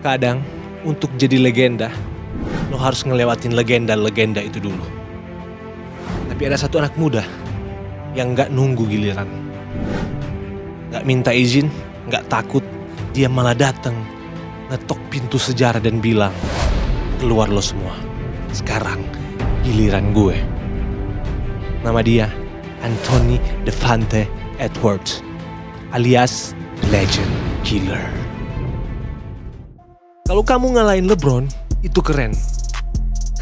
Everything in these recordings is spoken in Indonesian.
Kadang untuk jadi legenda, lo harus ngelewatin legenda-legenda itu dulu. Tapi ada satu anak muda yang gak nunggu giliran. Gak minta izin, gak takut. Dia malah datang, ngetok pintu sejarah dan bilang, keluar lo semua. Sekarang giliran gue. Nama dia Anthony Devante Edwards, alias Legend Killer. Kalau kamu ngalahin LeBron, itu keren.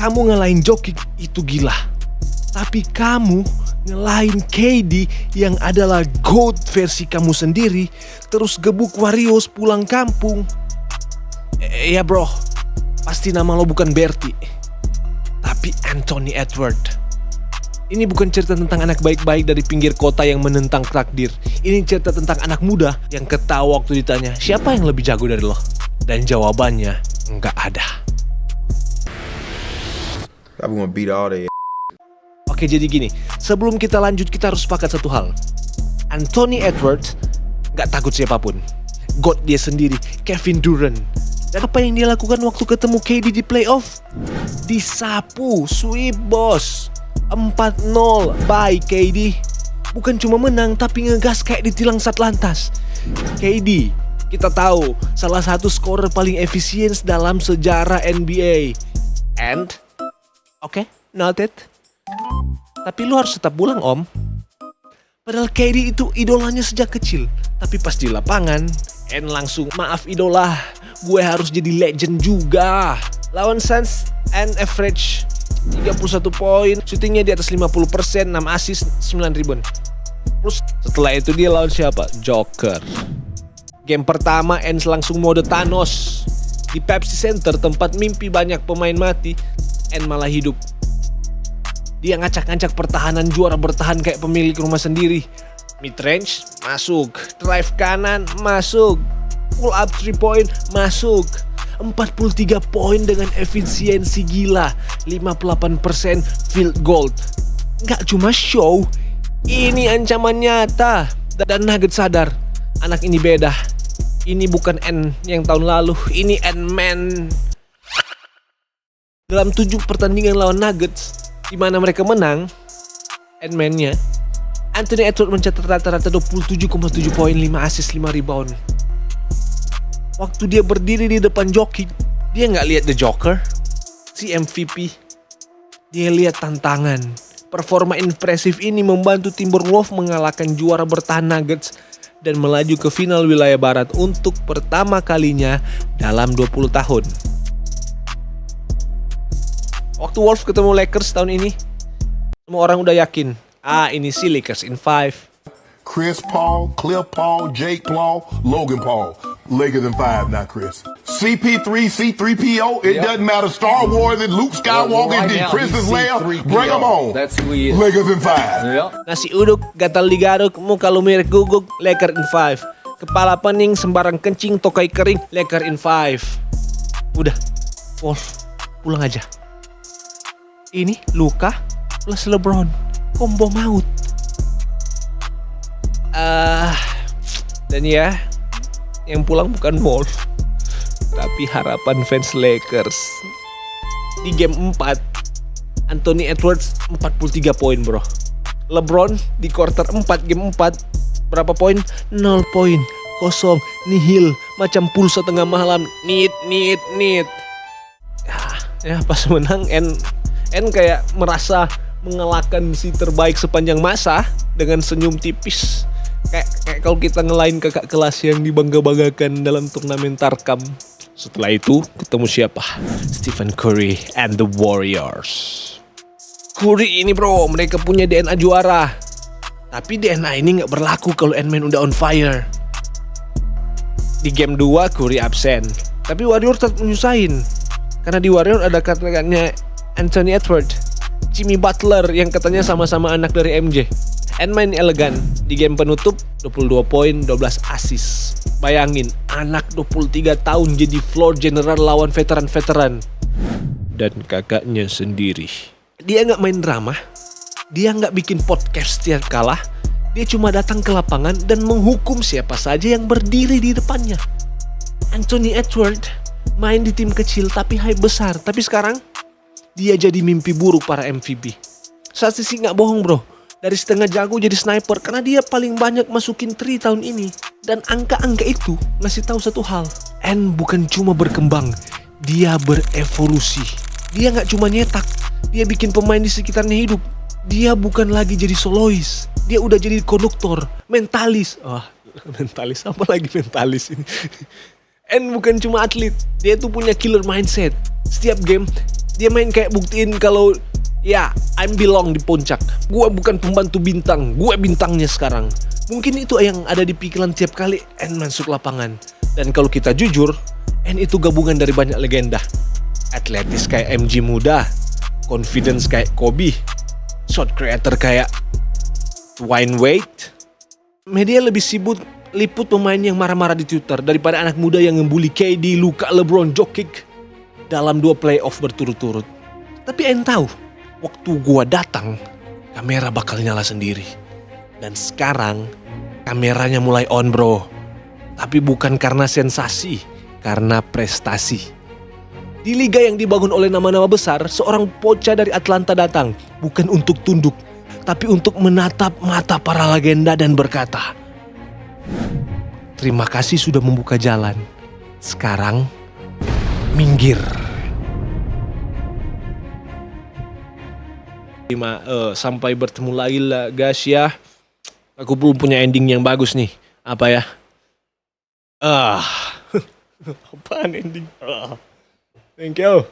Kamu ngalahin Jokic, itu gila. Tapi kamu ngalahin KD yang adalah GOAT versi kamu sendiri, terus gebuk Warriors pulang kampung. Ya bro, pasti nama lo bukan Bertie, tapi Anthony Edwards. Ini bukan cerita tentang anak baik-baik dari pinggir kota yang menentang takdir. Ini cerita tentang anak muda yang ketawa waktu ditanya, siapa yang lebih jago dari lo? Dan jawabannya, nggak ada. I'm gonna beat all that. Oke, jadi gini, sebelum kita lanjut kita harus sepakat satu hal. Anthony Edwards nggak takut siapapun. God dia sendiri, Kevin Durant. Dan apa yang dia lakukan waktu ketemu KD di playoff? Disapu, sweep bos. 4-0, bye KD. Bukan cuma menang, tapi ngegas kayak ditilang Satlantas. KD, kita tahu, salah satu scorer paling efisien dalam sejarah NBA. And, oke, noted. Tapi lu harus tetap pulang om. Padahal KD itu idolanya sejak kecil. Tapi pas di lapangan, and langsung, maaf idola, gue harus jadi legend juga. Lawan Suns, and average 31 poin, shootingnya di atas 50%, 6 assist, 9 rebound. Terus setelah itu dia lawan siapa? Joker. Game pertama Ens langsung mode Thanos. Di Pepsi Center, tempat mimpi banyak pemain mati, En malah hidup. Dia ngacak-ngacak pertahanan, juara bertahan kayak pemilik rumah sendiri. Mid range, masuk. Drive kanan, masuk. Pull up 3 point, masuk. 43 poin dengan efisiensi gila. 58% field goal. Gak cuma show, ini ancaman nyata. Dan Nuggets sadar, anak ini beda. Ini bukan N yang tahun lalu, ini N-Man. Dalam 7 pertandingan lawan Nuggets, di mana mereka menang, N-Man-nya, Anthony Edwards mencatat rata-rata 27,7 poin, 5 assist, 5 rebound. Waktu dia berdiri di depan Jokic, dia nggak lihat The Joker, si MVP. Dia lihat tantangan. Performa impresif ini membantu Timberwolves mengalahkan juara bertahan Nuggets dan melaju ke final wilayah barat untuk pertama kalinya dalam 20 tahun. Waktu Wolves ketemu Lakers tahun ini, semua orang udah yakin, ini si Lakers in 5. Chris Paul, Cliff Paul, Jake Paul, Logan Paul. Lakers in 5 now, Chris. CP3, C3PO, it doesn't matter. Star Wars, and Luke Skywalker, and Princess Leia, bring them on. That's who he is. Lakers in 5. Yeah. Nasi uduk, gatal digaruk, muka lumirek guguk, Lakers in 5. Kepala pening, sembarang kencing, tokai kering, Lakers in 5. Udah, Wolf, pulang aja. Ini Luka plus LeBron, combo maut. Dan ya, yang pulang bukan Wolf, tapi harapan fans Lakers. Di game 4, Anthony Edwards 43 poin bro. LeBron di quarter 4 game 4 berapa poin? 0 poin, kosong, nihil, macam pulsa tengah malam. Nit. Ya pas menang N kayak merasa mengalahkan si terbaik sepanjang masa dengan senyum tipis. Kayak kalau kita ngelain kakak kelas yang dibangga-banggakan dalam turnamen Tarkam. Setelah itu ketemu siapa? Stephen Curry and the Warriors. Curry ini bro, mereka punya DNA juara. Tapi DNA ini gak berlaku kalau N-Man udah on fire. Di game 2 Curry absen, tapi Warriors tetap menyusahin. Karena di Warriors ada katanya Anthony Edwards, Jimmy Butler yang katanya sama-sama anak dari MJ. N-Man elegan, di game penutup 22 poin, 12 assist. Bayangin, anak 23 tahun jadi floor general lawan veteran-veteran. Dan kakaknya sendiri. Dia gak main drama, dia gak bikin podcast setiap kalah. Dia cuma datang ke lapangan dan menghukum siapa saja yang berdiri di depannya. Anthony Edwards Main di tim kecil tapi hype besar. Tapi sekarang dia jadi mimpi buruk para MVP. Statistik gak bohong bro. Dari setengah jago jadi sniper karena dia paling banyak masukin 3 tahun ini. Dan angka-angka itu ngasih tahu satu hal. N bukan cuma berkembang, dia berevolusi. Dia gak cuma nyetak, dia bikin pemain di sekitarnya hidup. Dia bukan lagi jadi solois, dia udah jadi konduktor, mentalis. Wah, mentalis apa lagi mentalis ini? N bukan cuma atlet, dia tuh punya killer mindset. Setiap game dia main kayak buktiin kalau ya, I'm belong di puncak. Gue bukan pembantu bintang, gue bintangnya sekarang. Mungkin itu yang ada di pikiran tiap kali N masuk lapangan. Dan kalau kita jujur, N itu gabungan dari banyak legenda. Atletis kayak MJ muda, confidence kayak Kobe, shot creator kayak Dwyane Wade. Media lebih sibuk liput pemain yang marah-marah di Twitter daripada anak muda yang ngebully KD, Luka, LeBron, Jokic dalam 2 playoff berturut-turut. Tapi N tahu, waktu gua datang, kamera bakal nyala sendiri. Dan sekarang, kameranya mulai on bro. Tapi bukan karena sensasi, karena prestasi. Di liga yang dibangun oleh nama-nama besar, seorang Pocha dari Atlanta datang. Bukan untuk tunduk, tapi untuk menatap mata para legenda dan berkata, terima kasih sudah membuka jalan. Sekarang, minggir. Sampai bertemu lagi lah guys ya. Aku belum punya ending yang bagus nih. Apa ya? Apaan ending? Thank you.